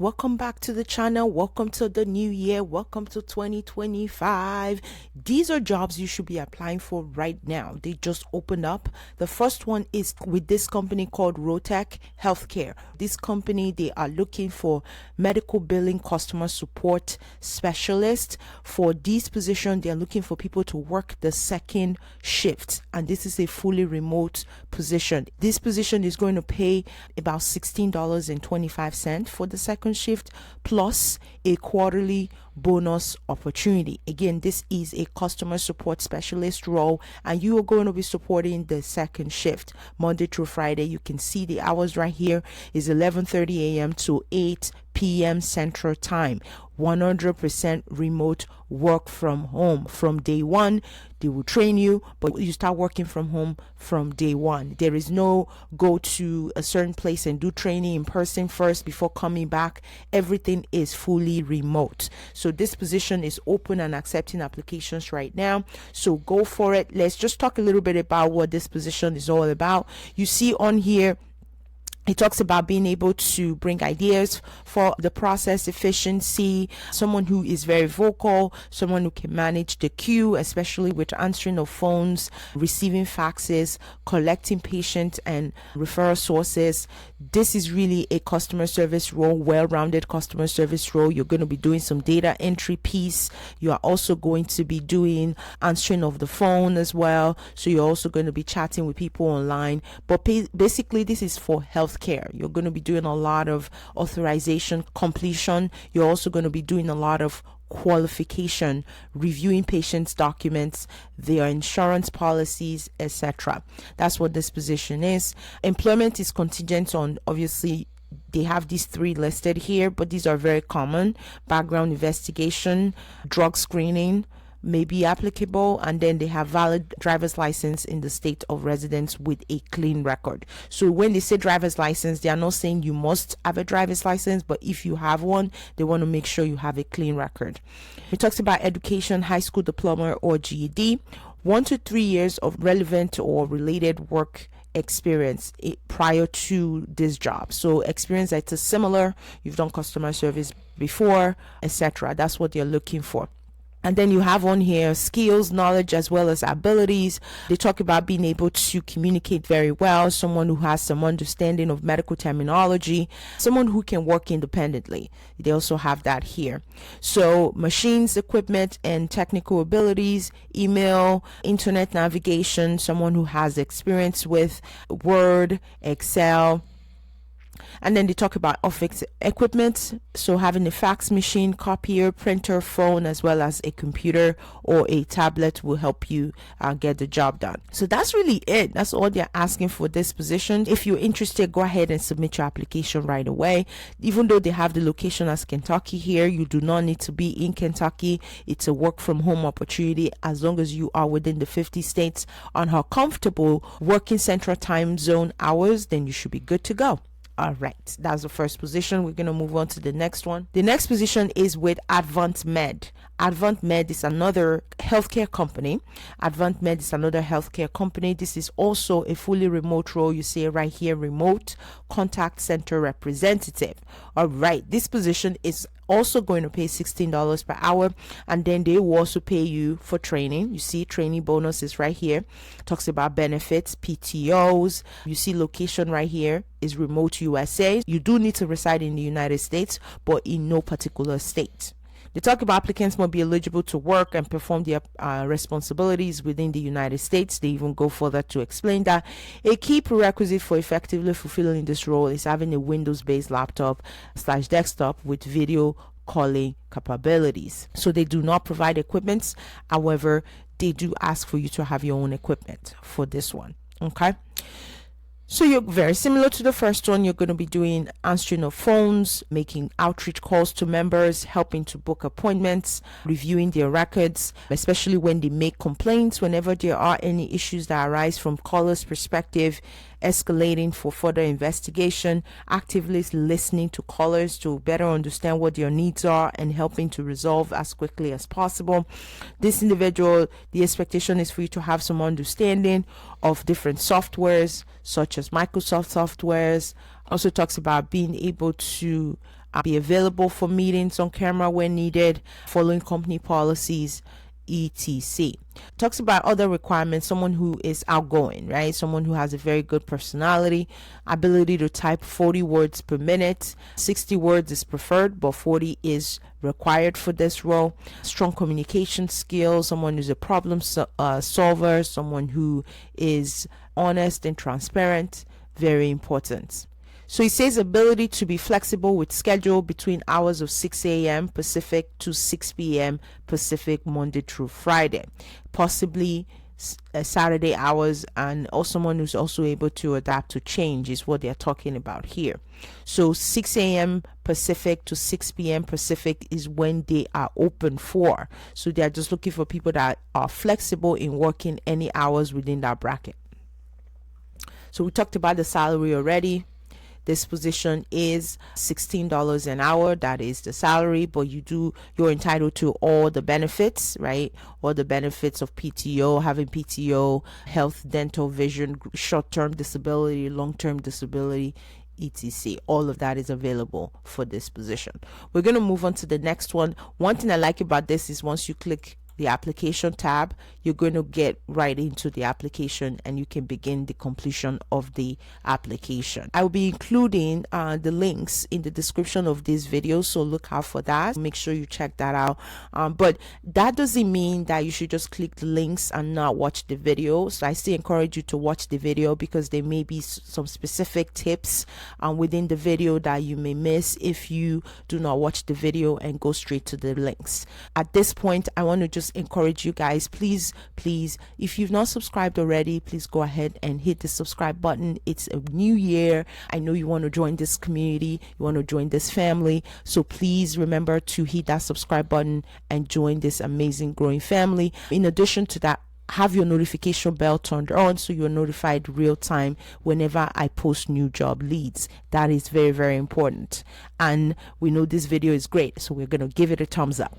Welcome back to the channel. Welcome to the new year. Welcome to 2025. These are jobs you should be applying for right now. They just opened up. The first one is with this company called Rotec Healthcare. This company, they are looking for medical billing customer support specialist. For this position, they are looking for people to work the second shift, and this is a fully remote position. This position is going to pay about $16.25 for the second shift, plus a quarterly bonus opportunity. Again, this is a customer support specialist role, and you are going to be supporting the second shift Monday through Friday. You can see the hours right here is 11:30 a.m. to 8 p.m. Central Time. 100% remote work from home from day one. They will train you, but you start working from home from day one. There is no go to a certain place and do training in person first before coming back. Everything is fully remote. So this position is open and accepting applications right now. So go for it. Let's just talk a little bit about what this position is all about. You see on here, it talks about being able to bring ideas for the process efficiency, someone who is very vocal, someone who can manage the queue, especially with answering of phones, receiving faxes, collecting patient and referral sources. This is really a customer service role, well-rounded customer service role. You're going to be doing some data entry piece. You are also going to be doing answering of the phone as well. So you're also going to be chatting with people online. But basically, this is for healthcare. You're going to be doing a lot of authorization completion. You're also going to be doing a lot of qualification, reviewing patients' documents, their insurance policies, etc. That's what this position is. Employment is contingent on, obviously, they have these three listed here, but these are very common. Background investigation, drug screening may be applicable, and then they have valid driver's license in the state of residence with a clean record. So when they say driver's license, they are not saying you must have a driver's license, but if you have one, they want to make sure you have a clean record. It talks about education, high school diploma or GED, 1 to 3 years of relevant or related work experience prior to this job. So experience that is similar, you've done customer service before, etc. That's what they're looking for. And then you have on here skills, knowledge, as well as abilities. They talk about being able to communicate very well, someone who has some understanding of medical terminology, someone who can work independently. They also have that here. So machines, equipment, and technical abilities, email, internet navigation, someone who has experience with Word, Excel. And then they talk about office equipment, so having a fax machine, copier, printer, phone, as well as a computer or a tablet will help you get the job done. So that's really it. That's all they're asking for this position. If you're interested, go ahead and submit your application right away. Even though they have the location as Kentucky here, you do not need to be in Kentucky. It's a work from home opportunity as long as you are within the 50 states and are comfortable working Central Time Zone hours, then you should be good to go. All right, that's the first position. We're going to move on to the next one. The next position is with Advantmed. Advantmed is another healthcare company. Advantmed is another healthcare company. This is also a fully remote role. You see it right here, remote contact center representative. All right, this position is also going to pay $16 per hour, and then they will also pay you for training. You see training bonuses right here. Talks about benefits, PTOs. You see location right here is remote USA. You do need to reside in the United States, but in no particular state. They talk about applicants must be eligible to work and perform their responsibilities within the United States. They even go further to explain that a key prerequisite for effectively fulfilling this role is having a Windows-based laptop/desktop with video calling capabilities. So they do not provide equipment. However, they do ask for you to have your own equipment for this one. Okay. So you're very similar to the first one. You're going to be doing answering of phones, making outreach calls to members, helping to book appointments, reviewing their records, especially when they make complaints, whenever there are any issues that arise from callers' perspective, escalating for further investigation, actively listening to callers to better understand what their needs are and helping to resolve as quickly as possible. This individual, the expectation is for you to have some understanding of different softwares such as Microsoft softwares. Also talks about being able to be available for meetings on camera when needed, following company policies, etc. Talks about other requirements: someone who is outgoing, right? Someone who has a very good personality, ability to type 40 words per minute. 60 words is preferred, but 40 is required for this role. Strong communication skills, someone who's a problem solver, someone who is honest and transparent, very important. So it says ability to be flexible with schedule between hours of 6 a.m. Pacific to 6 p.m. Pacific, Monday through Friday, possibly Saturday hours, and also someone who's also able to adapt to change is what they're talking about here. So 6 a.m. Pacific to 6 p.m. Pacific is when they are open for. So they're just looking for people that are flexible in working any hours within that bracket. So we talked about the salary already. This position is $16 an hour. That is the salary, but you're entitled to all the benefits, right? All the benefits of PTO, having PTO, health, dental, vision, short-term disability, long-term disability, etc. All of that is available for this position. We're going to move on to the next one. One thing I like about this is once you click the application tab, you're going to get right into the application and you can begin the completion of the application. I will be including the links in the description of this video, so look out for that. Make sure you check that out. But that doesn't mean that you should just click the links and not watch the video. So I still encourage you to watch the video, because there may be some specific tips within the video that you may miss if you do not watch the video and go straight to the links. At this point, I want to just encourage you guys, please, if you've not subscribed already, please go ahead and hit the subscribe button. It's a new year. I know you want to join this community, you want to join this family, so please remember to hit that subscribe button and join this amazing growing family. In addition to that, have your notification bell turned on so you're notified real time whenever I post new job leads. That is very, very important, and we know this video is great, so we're going to give it a thumbs up.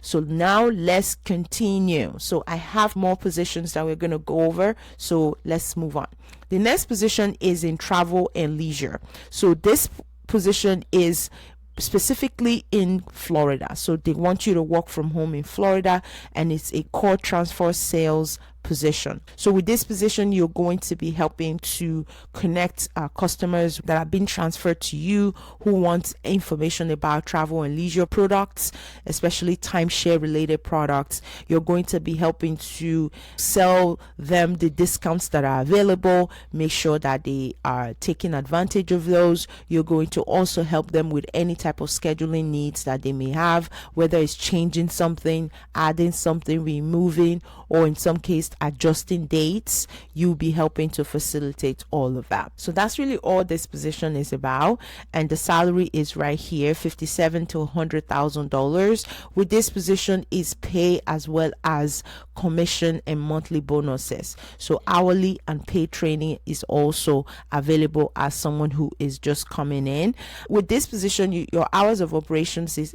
So now let's continue. So I have more positions that we're going to go over. So let's move on. The next position is in travel and leisure. So this position is specifically in Florida. So they want you to work from home in Florida, and it's a core transfer sales position. So with this position, you're going to be helping to connect customers that have been transferred to you who want information about travel and leisure products, especially timeshare related products. You're going to be helping to sell them the discounts that are available, make sure that they are taking advantage of those. You're going to also help them with any type of scheduling needs that they may have, whether it's changing something, adding something, removing, or in some case adjusting dates. You'll be helping to facilitate all of that. So that's really all this position is about, and the salary is right here, $57,000 to $100,000. With this position is pay as well as commission and monthly bonuses. So hourly and paid training is also available as someone who is just coming in. With this position, your hours of operations is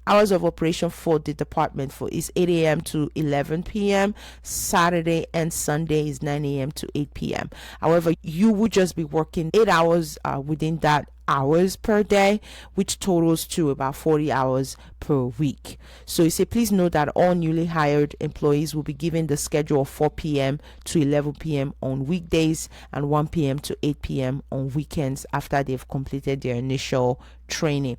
hours of operation for the department is 8 a.m. to 11 p.m. Saturday and Sunday is 9 a.m. to 8 p.m. However, you would just be working 8 hours within that hours per day, which totals to about 40 hours per week. So you say, please note that all newly hired employees will be given the schedule of 4 p.m. to 11 p.m. on weekdays and 1 p.m. to 8 p.m. on weekends after they've completed their initial training.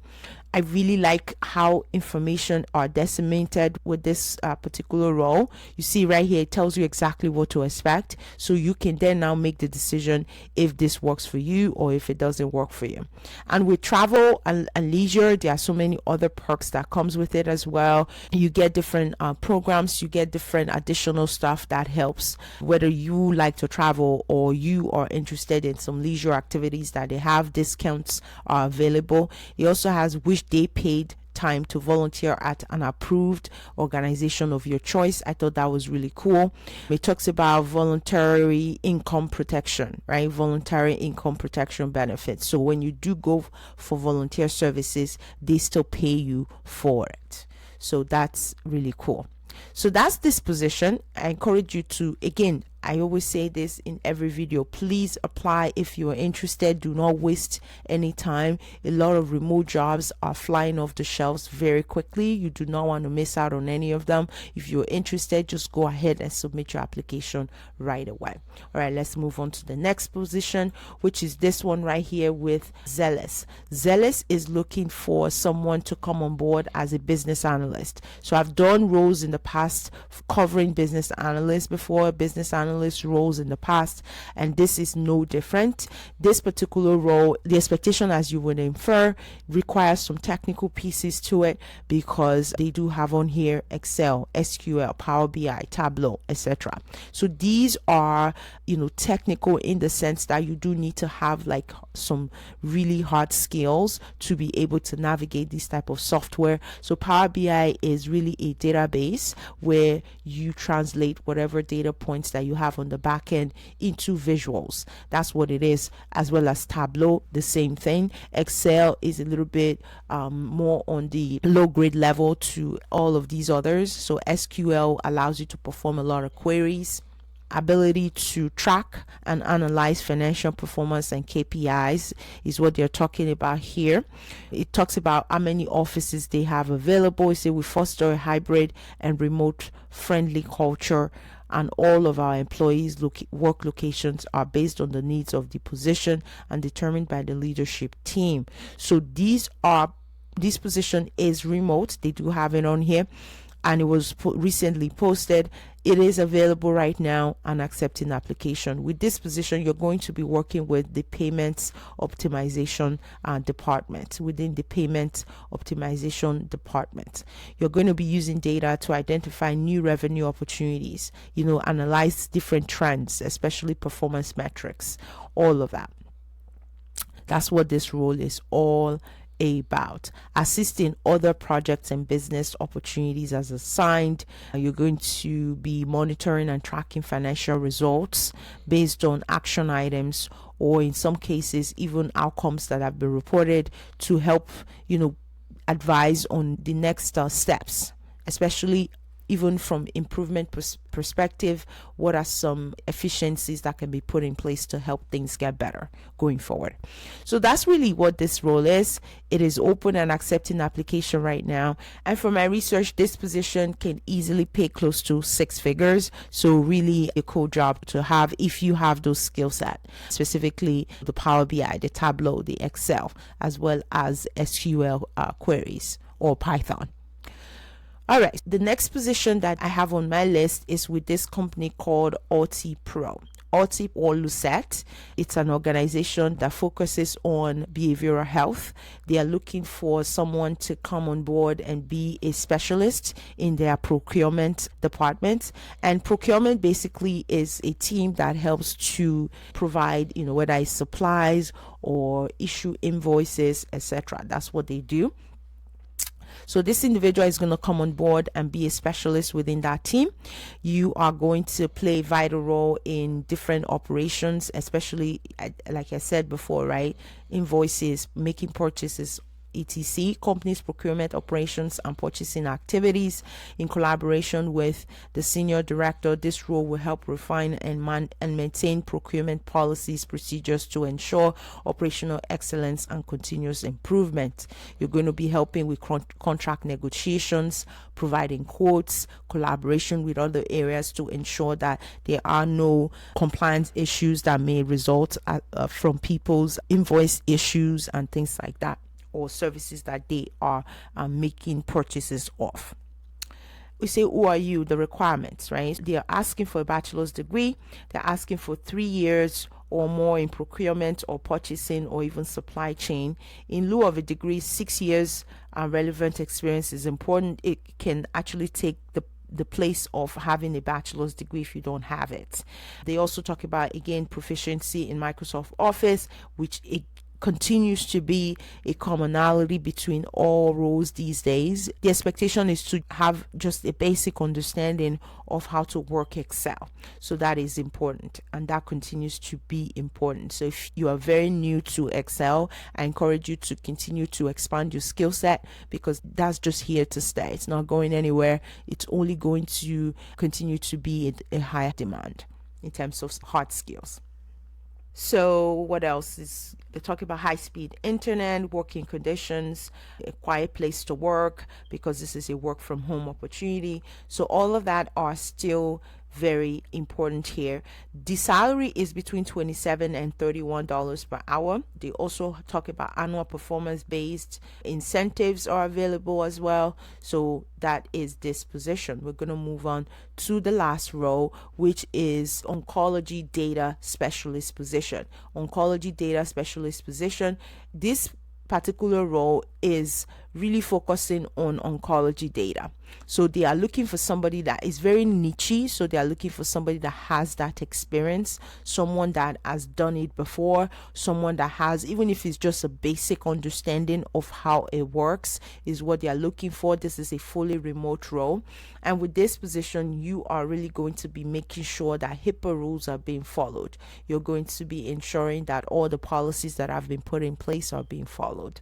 I really like how information are disseminated with this particular role. You see right here, it tells you exactly what to expect. So you can then now make the decision if this works for you or if it doesn't work for you. And with travel and leisure, there are so many other perks that comes with it as well. You get different programs, you get different additional stuff that helps, whether you like to travel or you are interested in some leisure activities that they have. Discounts are available. It also has which day paid time to volunteer at an approved organization of your choice. I thought that was really cool. It talks about voluntary income protection, right? Voluntary income protection benefits. So when you do go for volunteer services, they still pay you for it. So that's really cool. So that's this position. I encourage you to, again, I always say this in every video. Please apply if you are interested. Do not waste any time. A lot of remote jobs are flying off the shelves very quickly. You do not want to miss out on any of them. If you're interested, just go ahead and submit your application right away. All right, let's move on to the next position, which is this one right here with Zealous. Zealous is looking for someone to come on board as a business analyst. So I've done roles in the past covering business analysts before, business analyst roles in the past, and this is no different. This particular role, the expectation, as you would infer, requires some technical pieces to it, because they do have on here Excel, SQL, Power BI, Tableau, etc. So these are, technical in the sense that you do need to have like some really hard skills to be able to navigate this type of software. So Power BI is really a database where you translate whatever data points that you have on the back end into visuals. That's what it is. As well as Tableau, the same thing. Excel is a little bit more on the low grade level to all of these others. So SQL allows you to perform a lot of queries. Ability to track and analyze financial performance and KPIs is what they're talking about here. It talks about how many offices they have available. It says we foster a hybrid and remote friendly culture, and all of our employees' work locations are based on the needs of the position and determined by the leadership team. So this position is remote. They do have it on here, and it was recently posted. It is available right now and accepting application. With this position, you're going to be working with the payments optimization department. Within the payment optimization department, you're going to be using data to identify new revenue opportunities, analyze different trends, especially performance metrics, all of that. That's what this role is all about. Assisting other projects and business opportunities as assigned. You're going to be monitoring and tracking financial results based on action items, or in some cases even outcomes that have been reported, to help advise on the next steps, especially even from improvement perspective. What are some efficiencies that can be put in place to help things get better going forward? So that's really what this role is. It is open and accepting application right now, and from my research, this position can easily pay close to 6 figures. So really a cool job to have if you have those skill set, specifically the Power BI, the Tableau, the Excel, as well as SQL queries or Python. All right, the next position that I have on my list is with this company called Altipro. Altipro or Lucet. It's an organization that focuses on behavioral health. They are looking for someone to come on board and be a specialist in their procurement department. And procurement basically is a team that helps to provide, whether it's supplies or issue invoices, etc. That's what they do. So this individual is going to come on board and be a specialist within that team. You are going to play a vital role in different operations, especially, like I said before, right? Invoices, making purchases, etc., companies' procurement operations and purchasing activities. In collaboration with the senior director, this role will help refine and maintain procurement policies, procedures to ensure operational excellence and continuous improvement. You're going to be helping with contract negotiations, providing quotes, collaboration with other areas to ensure that there are no compliance issues that may result from people's invoice issues and things like that, or services that they are making purchases of. We say, who are you? The requirements, right? They are asking for a bachelor's degree. They're asking for 3 years or more in procurement or purchasing or even supply chain. In lieu of a degree, 6 years relevant experience is important. It can actually take the place of having a bachelor's degree if you don't have it. They also talk about, again, proficiency in Microsoft Office, which it continues to be a commonality between all roles these days. The expectation is to have just a basic understanding of how to work Excel. So that is important, and that continues to be important. So if you are very new to Excel, I encourage you to continue to expand your skill set, because that's just here to stay. It's not going anywhere. It's only going to continue to be a higher demand. in terms of hard skills. So what else is they talk about? High speed internet, working conditions, a quiet place to work, because this is a work from home opportunity. So all of that are still very important here. The salary is between $27 and $31 per hour. They also talk about annual performance based incentives are available as well. So that is this position. We're going to move on to the last role, which is oncology data specialist position. Oncology data specialist position. This particular role is really focusing on oncology data. So they are looking for somebody that is very niche. So they are looking for somebody that has that experience, someone that has done it before, someone that has, even if it's just a basic understanding of how it works, is what they are looking for. This is a fully remote role. And with this position, you are really going to be making sure that HIPAA rules are being followed. You're going to be ensuring that all the policies that have been put in place are being followed.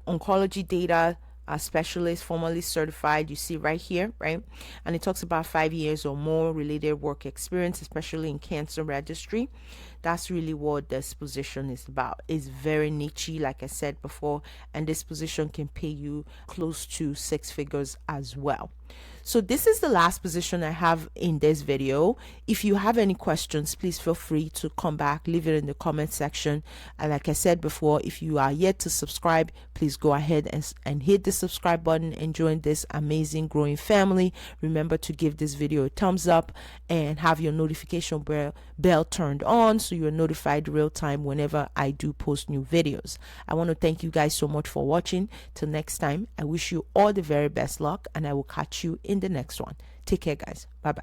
Oncology data specialist, formally certified, you see right here, right? And it talks about 5 years or more related work experience, especially in cancer registry. That's really what this position is about. It's very niche, like I said before, and this position can pay you close to 6 figures as well. So this is the last position I have in this video. If you have any questions, please feel free to come back, leave it in the comment section. And like I said before, if you are yet to subscribe, please go ahead and hit the subscribe button and join this amazing growing family. Remember to give this video a thumbs up and have your notification bell turned on so you're notified real time whenever I do post new videos. I want to thank you guys so much for watching. Till next time, I wish you all the very best luck, and I will catch you in the next one. Take care, guys. Bye bye.